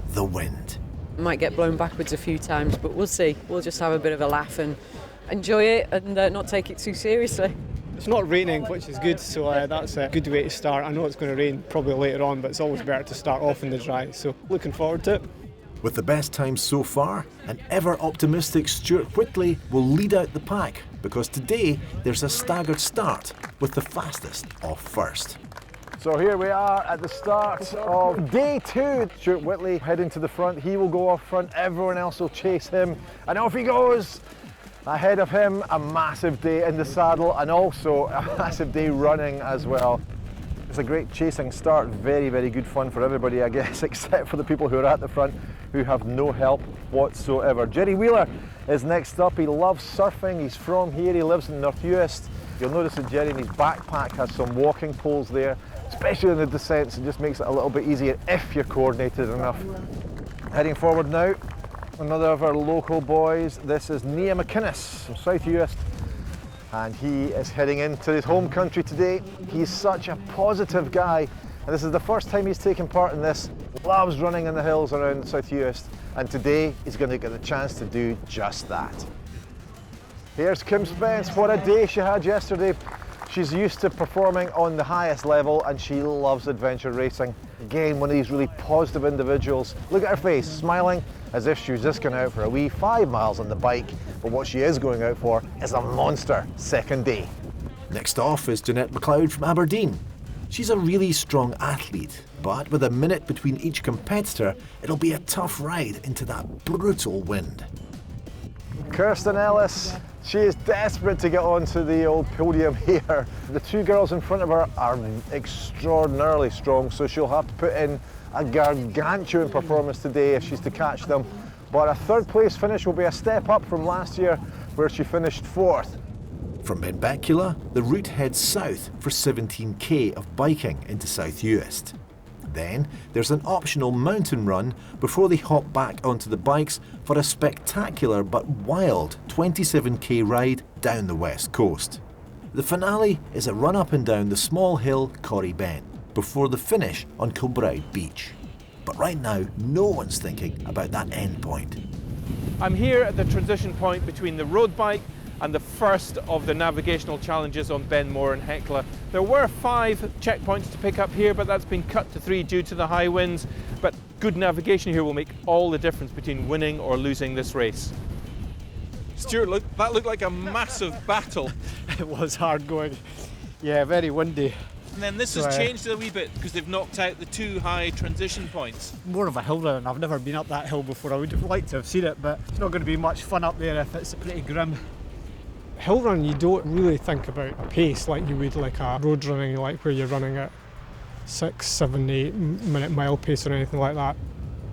the wind. Might get blown backwards a few times, but we'll see. We'll just have a bit of a laugh and enjoy it and not take it too seriously. It's not raining, which is good, so that's a good way to start. I know it's going to rain probably later on, but it's always better to start off in the dry, so looking forward to it. With the best time so far, an ever-optimistic Stuart Whitley will lead out the pack, because today there's a staggered start with the fastest off first. So here we are at the start of day 2. Stuart Whitley heading to the front. He will go off front, everyone else will chase him, and off he goes. Ahead of him, a massive day in the saddle and also a massive day running as well. It's a great chasing start, very, very good fun for everybody, I guess, except for the people who are at the front who have no help whatsoever. Jerry Wheeler is next up. He loves surfing, he's from here, he lives in North Uist. You'll notice that Jerry in his backpack has some walking poles there, especially in the descents. It just makes it a little bit easier if you're coordinated enough. Heading forward now, another of our local boys. This is Nia McInnes from South Uist, and he is heading into his home country today. He's such a positive guy, and this is the first time he's taken part in this. Loves running in the hills around South Uist, and today he's going to get the chance to do just that. Here's Kim Spence. What a day she had yesterday. She's used to performing on the highest level, and she loves adventure racing. Again, one of these really positive individuals. Look at her face, smiling as if she was just going out for a wee 5 miles on the bike, but what she is going out for is a monster second day. Next off is Jeanette McLeod from Aberdeen. She's a really strong athlete, but with a minute between each competitor, it'll be a tough ride into that brutal wind. Kirsten Ellis, she is desperate to get onto the old podium here. The two girls in front of her are extraordinarily strong, so she'll have to put in a gargantuan performance today if she's to catch them. But a third place finish will be a step up from last year, where she finished 4th. From Benbecula, the route heads south for 17k of biking into South Uist. Then there's an optional mountain run before they hop back onto the bikes for a spectacular but wild 27k ride down the west coast. The finale is a run up and down the small hill Corrie Bend. before the finish on Kilbride Beach. But right now, no one's thinking about that end point. I'm here at the transition point between the road bike and the first of the navigational challenges on Benmore and Hecla. There were 5 checkpoints to pick up here, but that's been cut to 3 due to the high winds. But good navigation here will make all the difference between winning or losing this race. Stuart, that looked like a massive battle. It was hard going. Yeah, very windy. And then this has changed a wee bit because they've knocked out the 2 high transition points. More of a hill run. I've never been up that hill before. I would have liked to have seen it, but it's not going to be much fun up there if it's pretty grim. Hill run, you don't really think about a pace like you would like a road running, like where you're running at 6, 7, 8 minute mile pace or anything like that.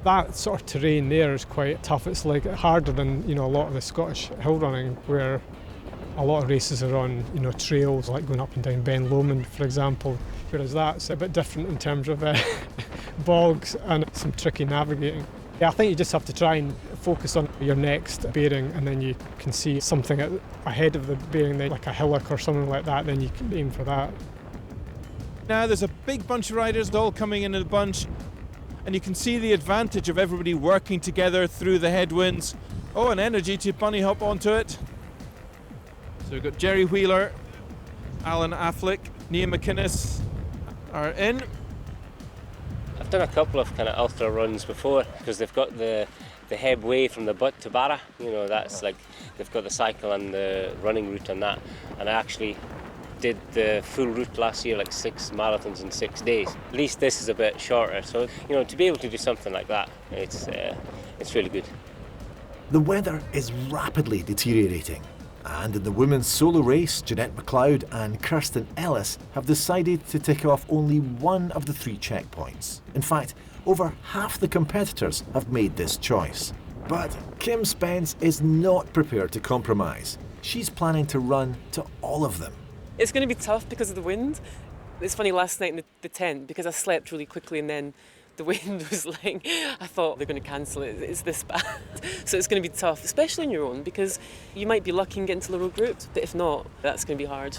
That sort of terrain there is quite tough. It's like harder than a lot of the Scottish hill running, where a lot of races are on trails like going up and down Ben Lomond, for example. Whereas that's a bit different in terms of bogs and some tricky navigating. Yeah, I think you just have to try and focus on your next bearing, and then you can see something ahead of the bearing, like a hillock or something like that, then you can aim for that. Now there's a big bunch of riders all coming in a bunch, and you can see the advantage of everybody working together through the headwinds. Oh, and energy to bunny hop onto it. So we've got Jerry Wheeler, Alan Affleck, Nia McInnes are in. I've done a couple of kind of ultra runs before because they've got the Heb Way from the Butt to Barra. That's like they've got the cycle and the running route on that. And I actually did the full route last year, like 6 marathons in 6 days. At least this is a bit shorter. So to be able to do something like that, it's really good. The weather is rapidly deteriorating. And in the women's solo race, Jeanette McLeod and Kirsten Ellis have decided to tick off only 1 of the 3 checkpoints. In fact, over half the competitors have made this choice. But Kim Spence is not prepared to compromise. She's planning to run to all of them. It's going to be tough because of the wind. It's funny, last night in the tent, because I slept really quickly and then the wind was like, I thought they're going to cancel it, it's this bad. So it's going to be tough, especially on your own, because you might be lucky and get into the road group, but if not, that's going to be hard.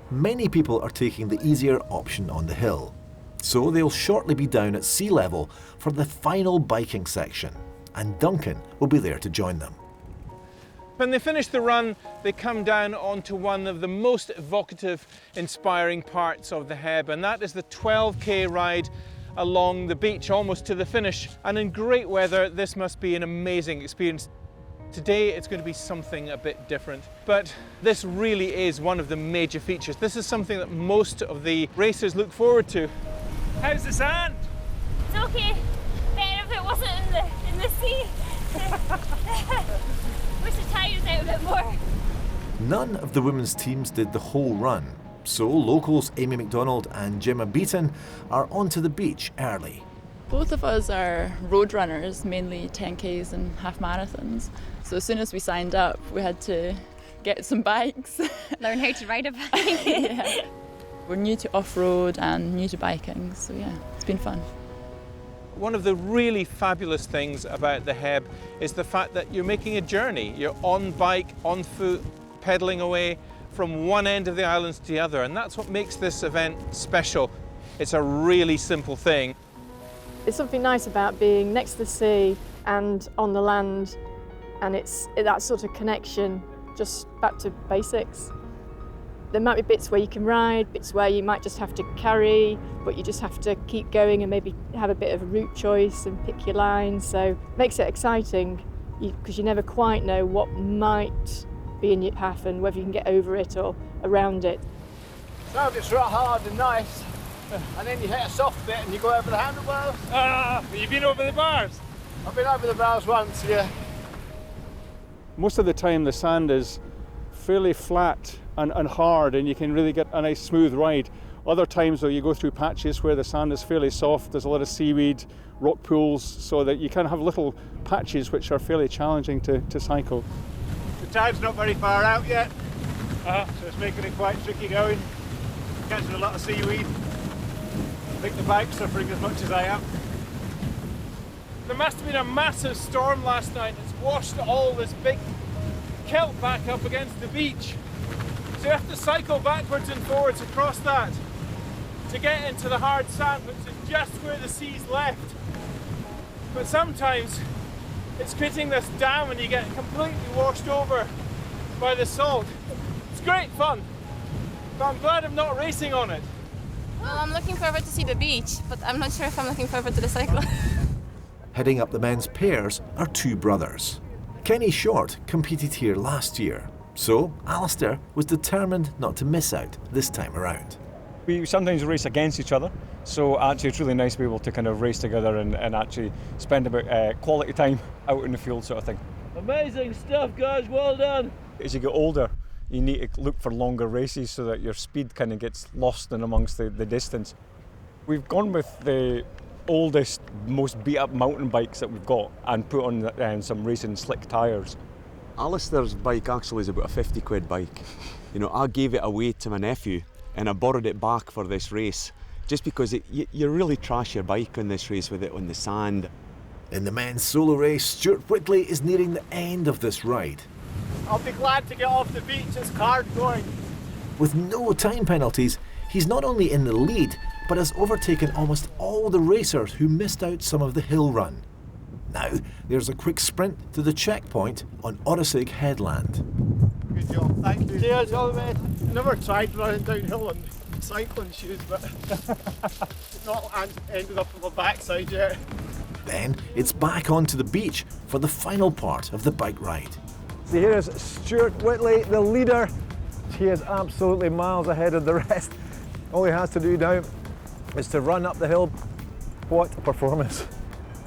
Many people are taking the easier option on the hill. So they'll shortly be down at sea level for the final biking section, and Duncan will be there to join them. When they finish the run, they come down onto one of the most evocative, inspiring parts of the Heb, and that is the 12k ride along the beach almost to the finish. And in great weather, this must be an amazing experience. Today it's going to be something a bit different, but this really is one of the major features. This is something that most of the racers look forward to. How's the sand? It's okay. Better if it wasn't in the sea. Wish the tyres out a bit more. None of the women's teams did the whole run, so locals Amy McDonald and Gemma Beaton are onto the beach early. Both of us are road runners, mainly 10Ks and half marathons. So as soon as we signed up, we had to get some bikes. Learn how to ride a bike. Yeah. We're new to off-road and new to biking, so yeah, it's been fun. One of the really fabulous things about the Heb is the fact that you're making a journey. You're on bike, on foot, pedalling away from one end of the islands to the other, and that's what makes this event special. It's a really simple thing. There's something nice about being next to the sea and on the land, and it's that sort of connection, just back to basics. There might be bits where you can ride, bits where you might just have to carry, but you just have to keep going and maybe have a bit of a route choice and pick your lines. So it makes it exciting because you never quite know what might be in your path and whether you can get over it or around it. So it's right hard and nice, and then you hit a soft bit and you go over the handlebars. You've been over the bars? I've been over the bars once, yeah. Most of the time the sand is fairly flat and hard, and you can really get a nice smooth ride. Other times though, you go through patches where the sand is fairly soft, there's a lot of seaweed, rock pools, so that you can have little patches which are fairly challenging to cycle. The tide's not very far out yet, so it's making it quite tricky going. Catching a lot of seaweed. I think the bike's suffering as much as I am. There must have been a massive storm last night. It's washed all this big kelp back up against the beach. So you have to cycle backwards and forwards across that. to get into the hard sand, which is just where the sea's left. But sometimes it's creating this dam and you get completely washed over by the salt. It's great fun, but I'm glad I'm not racing on it. Well, I'm looking forward to see the beach, but I'm not sure if I'm looking forward to the cycle. Heading up the men's pairs are two brothers. Kenny Short competed here last year, so Alistair was determined not to miss out this time around. We sometimes race against each other, so actually it's really nice to be able to kind of race together and actually spend a bit quality time out in the field sort of thing. Amazing stuff, guys, well done. As you get older, you need to look for longer races so that your speed kind of gets lost in amongst the distance. We've gone with the oldest, most beat up mountain bikes that we've got and put on some racing slick tyres. Alistair's bike actually is about a 50 quid bike. You know, I gave it away to my nephew and I borrowed it back for this race just because you really trash your bike on this race with it on the sand. In the men's solo race, Stuart Whitley is nearing the end of this ride. I'll be glad to get off the beach, it's hard going. With no time penalties, he's not only in the lead, but has overtaken almost all the racers who missed out some of the hill run. Now, there's a quick sprint to the checkpoint on Orosig Headland. Good job, thank you. Cheers, all the way. Never tried running downhill on cycling shoes, but not ended up on my backside yet. Then it's back onto the beach for the final part of the bike ride. So here's Stuart Whitley, the leader. He is absolutely miles ahead of the rest. All he has to do now is to run up the hill. What a performance.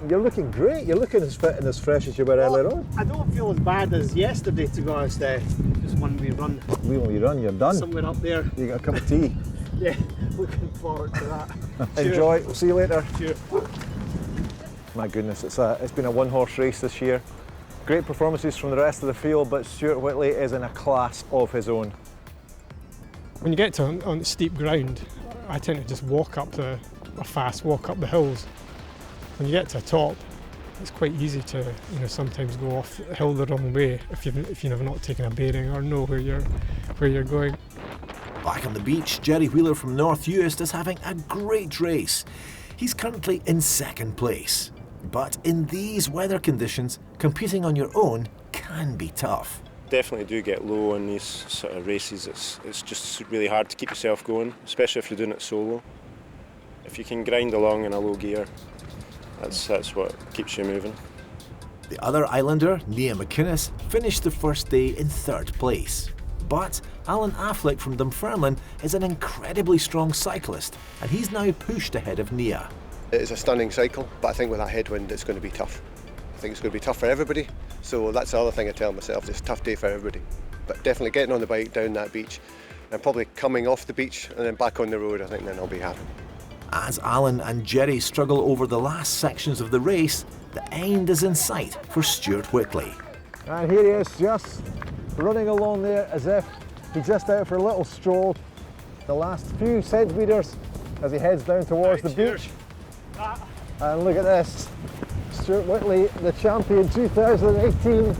You're looking great. You're looking as fit and as fresh as you were earlier on. I don't feel as bad as yesterday, to be honest. Just one wee run. When you run, you're done. Somewhere up there. You got a cup of tea. Yeah, looking forward to that. Enjoy. We'll see you later. Cheers. My goodness, it's been a one-horse race this year. Great performances from the rest of the field, but Stuart Whitley is in a class of his own. When you get to on steep ground, I tend to just walk up a fast walk up the hills. When you get to the top, it's quite easy to sometimes go off the hill the wrong way if you've not taken a bearing or know where you're going. Back on the beach, Jerry Wheeler from North Uist is having a great race. He's currently in second place. But in these weather conditions, competing on your own can be tough. Definitely do get low in these sort of races. It's just really hard to keep yourself going, especially if you're doing it solo. If you can grind along in a low gear, that's what keeps you moving. The other islander, Nia McInnes, finished the first day in third place. But Alan Affleck from Dunfermline is an incredibly strong cyclist, and he's now pushed ahead of Nia. It's a stunning cycle, but I think with that headwind it's going to be tough. I think it's going to be tough for everybody, so that's the other thing I tell myself, it's a tough day for everybody. But definitely getting on the bike down that beach and probably coming off the beach and then back on the road, I think then I'll be happy. As Alan and Jerry struggle over the last sections of the race, the end is in sight for Stuart Whitley. And here he is, just running along there as if he's just out for a little stroll. The last few centimetres as he heads down towards the beach. And look at this, Stuart Whitley, the champion 2018.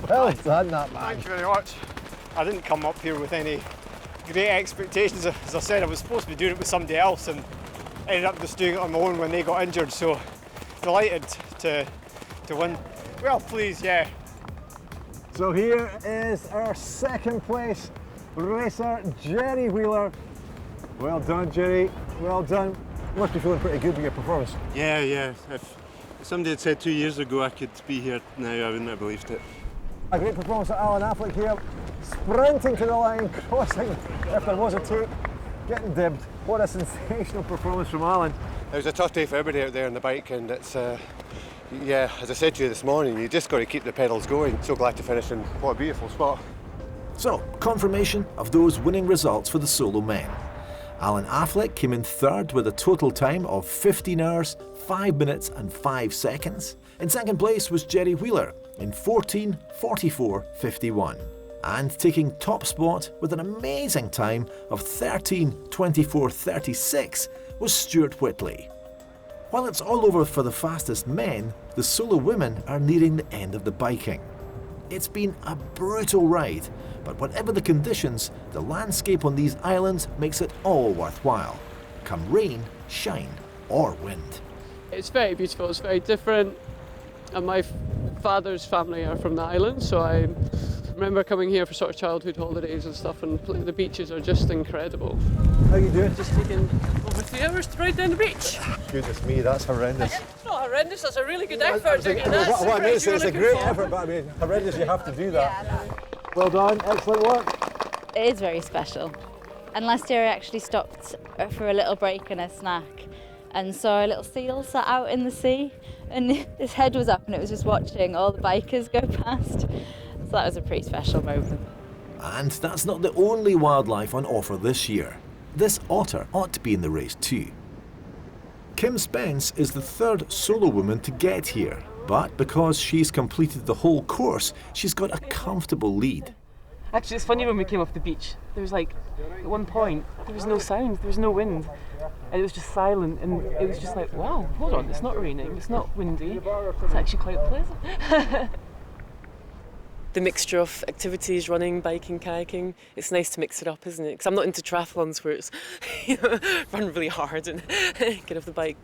Well done, that man. Thank you very much. I didn't come up here with any great expectations. As I said, I was supposed to be doing it with somebody else and ended up just doing it on my own when they got injured, so delighted to win. Well, pleased, yeah. So here is our second place racer, Jerry Wheeler. Well done, Jerry, well done. You must be feeling pretty good with your performance. Yeah. If somebody had said 2 years ago I could be here now, I wouldn't have believed it. A great performance at Alan Affleck here, sprinting to the line, crossing if there was a tape, getting dibbed. What a sensational performance from Alan. It was a tough day for everybody out there on the bike, and it's, yeah, as I said to you this morning, you just got to keep the pedals going. So glad to finish in what a beautiful spot. So, confirmation of those winning results for the solo men. Alan Affleck came in third with a total time of 15 hours, 5 minutes and 5 seconds. In second place was Jerry Wheeler in 14:44:51. And taking top spot with an amazing time of 13:24:36 was Stuart Whitley. While it's all over for the fastest men, the solo women are nearing the end of the biking. It's been a brutal ride, but whatever the conditions, the landscape on these islands makes it all worthwhile. come rain, shine or wind. It's very beautiful, it's very different, and my father's family are from the island, so I remember coming here for sort of childhood holidays and stuff, and the beaches are just incredible. How you doing? Just taking over 3 hours to ride down the beach. Goodness me, that's horrendous. It's not horrendous, that's a really good effort doing it. What I mean is it's a great effort, but I mean, horrendous, you have to do that. Yeah, well done, excellent work. it is very special. And last year I actually stopped for a little break and a snack and saw a little seal sat out in the sea, and his head was up and it was just watching all the bikers go past. So that was a pretty special moment. And that's not the only wildlife on offer this year. This otter ought to be in the race too. Kim Spence is the third solo woman to get here, but because she's completed the whole course, she's got a comfortable lead. Actually, it's funny when we came off the beach. There was like, at one point, there was no sound, there was no wind, and it was just silent, and it was just like, wow, hold on, it's not raining, it's not windy, it's actually quite pleasant. The mixture of activities, running, biking, kayaking, it's nice to mix it up, isn't it? Because I'm not into triathlons where it's, run really hard and get off the bike.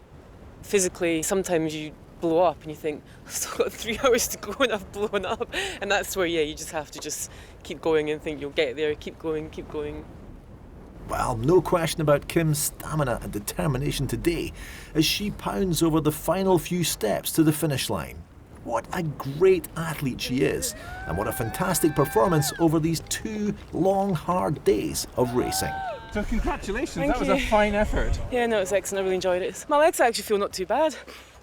Physically, sometimes you blow up and you think, I've still got 3 hours to go and I've blown up. And that's where, you just have to just keep going and think you'll get there, keep going, keep going. Well, no question about Kim's stamina and determination today as she pounds over the final few steps to the finish line. What a great athlete she is, and what a fantastic performance over these 2 long, hard days of racing. So congratulations, Thank that was you. a fine effort. Yeah, no, it was excellent, I really enjoyed it. My legs actually feel not too bad.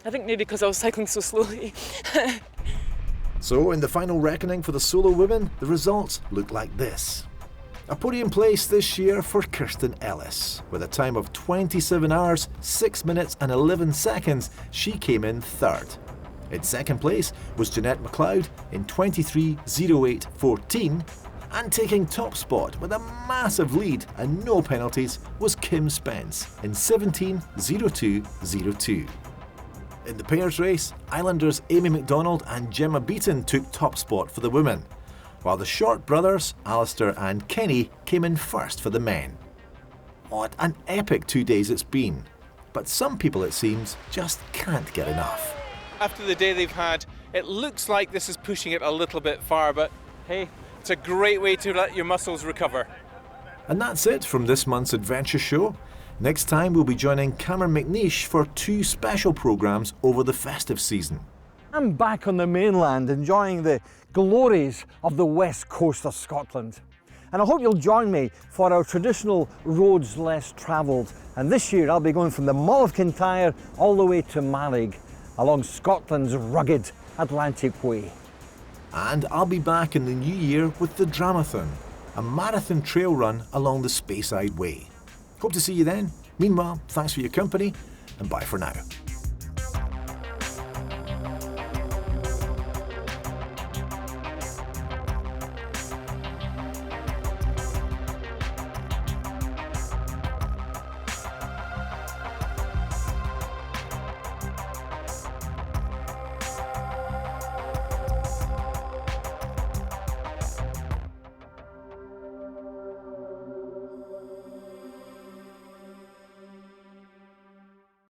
I think maybe because I was cycling so slowly. So in the final reckoning for the solo women, the results look like this. A podium place this year for Kirsten Ellis. With a time of 27 hours, 6 minutes and 11 seconds, she came in third. In second place was Jeanette McLeod in 23:08:14, and taking top spot with a massive lead and no penalties was Kim Spence in 17:02:02. In the pairs race, Islanders Amy McDonald and Gemma Beaton took top spot for the women, while the Short brothers, Alistair and Kenny, came in first for the men. What an epic 2 days it's been, but some people, it seems, just can't get enough. After the day they've had, it looks like this is pushing it a little bit far, but hey, it's a great way to let your muscles recover. And that's it from this month's Adventure Show. Next time we'll be joining Cameron McNeish for 2 special programmes over the festive season. I'm back on the mainland enjoying the glories of the west coast of Scotland. And I hope you'll join me for our traditional Roads Less Travelled. And this year I'll be going from the Mull of Kintyre all the way to Marrig, along Scotland's rugged Atlantic Way. And I'll be back in the new year with the Dramathon, a marathon trail run along the Speyside Way. Hope to see you then. Meanwhile, thanks for your company and bye for now.